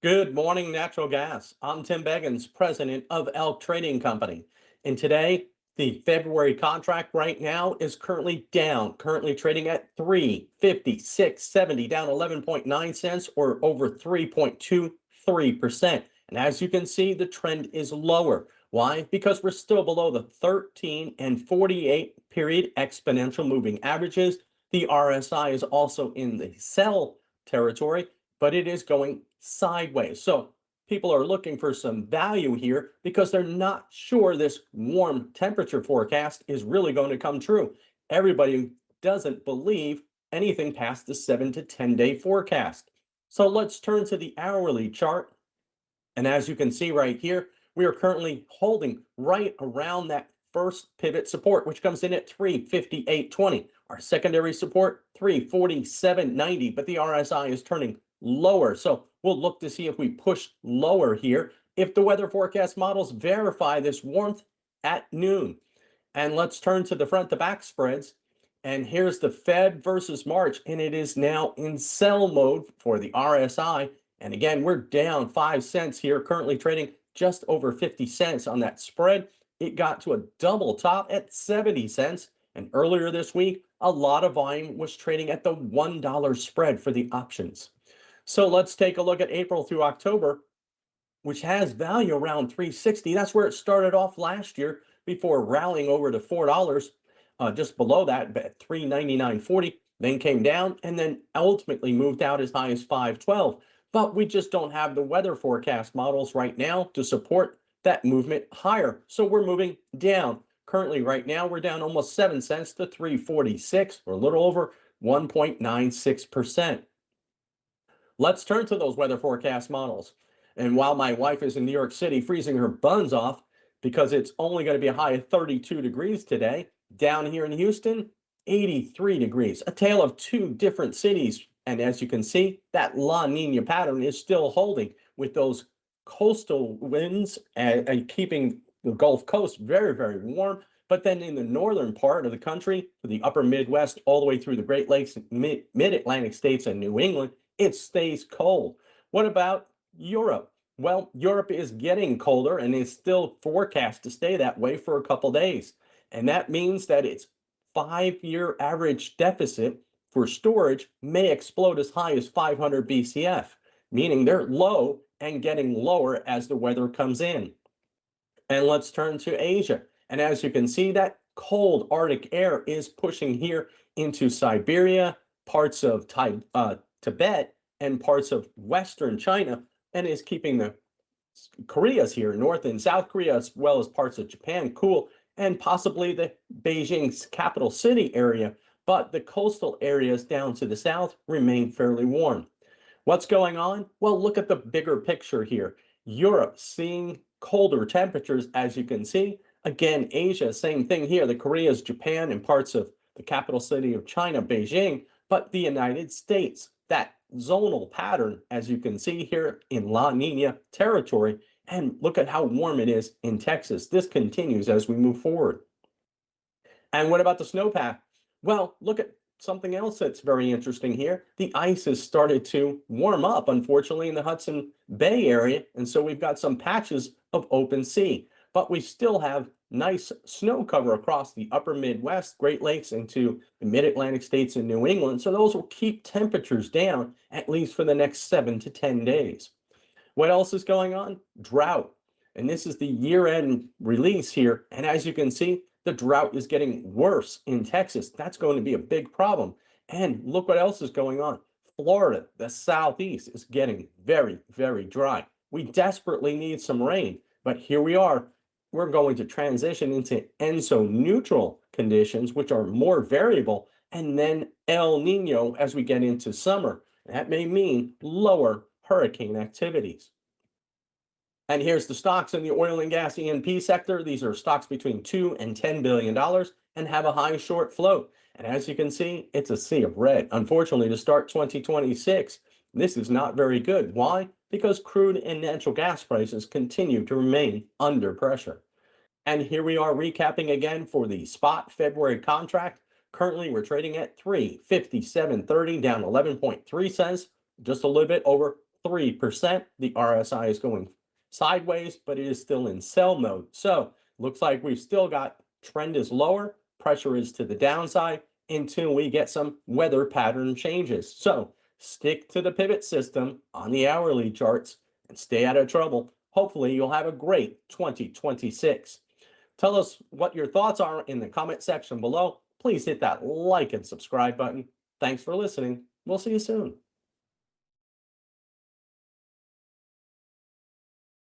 Good morning, natural gas. I'm Tim Beggins, president of Elk Trading Company. And today, the February contract right now is currently down, currently trading at 356.70, down 11.9 cents or over 3.23%. And as you can see, the trend is lower. Why? Because we're still below the 13 and 48 period exponential moving averages. The RSI is also in the sell territory, but it is going sideways. So people are looking for some value here because they're not sure this warm temperature forecast is really going to come true. Everybody doesn't believe anything past the 7 to 10 day forecast. So let's turn to the hourly chart. And as you can see right here, we are currently holding right around that first pivot support, which comes in at 358.20. Our secondary support, 347.90, but the RSI is turning lower. So we'll look to see if we push lower here, if the weather forecast models verify this warmth at noon. And let's turn to the front to back spreads. And here's the Fed versus March, and it is now in sell mode for the RSI. And again, we're down 5 cents here, currently trading just over 50 cents on that spread. It got to a double top at 70 cents. And earlier this week, a lot of volume was trading at the $1 spread for the options. So let's take a look at April through October, which has value around 360. That's where it started off last year before rallying over to $4, just below that at 399.40, then came down and then ultimately moved out as high as 512. But we just don't have the weather forecast models right now to support that movement higher. So we're moving down. Currently, right now, we're down almost 7 cents to 346, or a little over 1.96%. Let's turn to those weather forecast models. And while my wife is in New York City freezing her buns off because it's only going to be a high of 32 degrees today, down here in Houston, 83 degrees, a tale of two different cities. And as you can see, that La Nina pattern is still holding with those coastal winds and keeping the Gulf Coast very, very warm. But then in the northern part of the country, the upper Midwest, all the way through the Great Lakes, mid-Atlantic states and New England, it stays cold. What about Europe? Well, Europe is getting colder and is still forecast to stay that way for a couple days. And that means that its 5-year average deficit for storage may explode as high as 500 BCF, meaning they're low and getting lower as the weather comes in. And let's turn to Asia. And as you can see, that cold Arctic air is pushing here into Siberia, parts of Tibet, and parts of Western China, and is keeping the Koreas here, North and South Korea, as well as parts of Japan, cool, and possibly the Beijing's capital city area. But the coastal areas down to the south remain fairly warm. What's going on? Well, look at the bigger picture here. Europe seeing colder temperatures, as you can see. Again, Asia, same thing here. The Koreas, Japan, and parts of the capital city of China, Beijing, but the United States, that zonal pattern, as you can see here in La Nina territory. And look at how warm it is in Texas. This continues as we move forward. And what about the snowpack? Well, look at something else that's very interesting here. The ice has started to warm up, unfortunately, in the Hudson Bay area. And so we've got some patches of open sea, but we still have nice snow cover across the upper Midwest, Great Lakes, into the mid-Atlantic states and New England. So those will keep temperatures down at least for the next 7 to 10 days. What else is going on? Drought. And this is the year-end release here. And as you can see, the drought is getting worse in Texas. That's going to be a big problem. And look what else is going on. Florida, the southeast, is getting very, very dry. We desperately need some rain, but here we are. We're going to transition into ENSO neutral conditions, which are more variable, and then El Nino as we get into summer. That may mean lower hurricane activities. And here's the stocks in the oil and gas E&P sector. These are stocks between $2 and $10 billion and have a high short float. And as you can see, it's a sea of red. Unfortunately, to start 2026, this is not very good. Why? Because crude and natural gas prices continue to remain under pressure. And here we are recapping again for the spot February contract. Currently, we're trading at 357.30, down 11.3 cents, just a little bit over 3%. The RSI is going sideways, but it is still in sell mode. So looks like we've still got trend is lower, pressure is to the downside until we get some weather pattern changes. So stick to the pivot system on the hourly charts and stay out of trouble. Hopefully you'll have a great 2026. Tell us what your thoughts are in the comment section below. Please hit that like and subscribe button. Thanks for listening. We'll see you soon.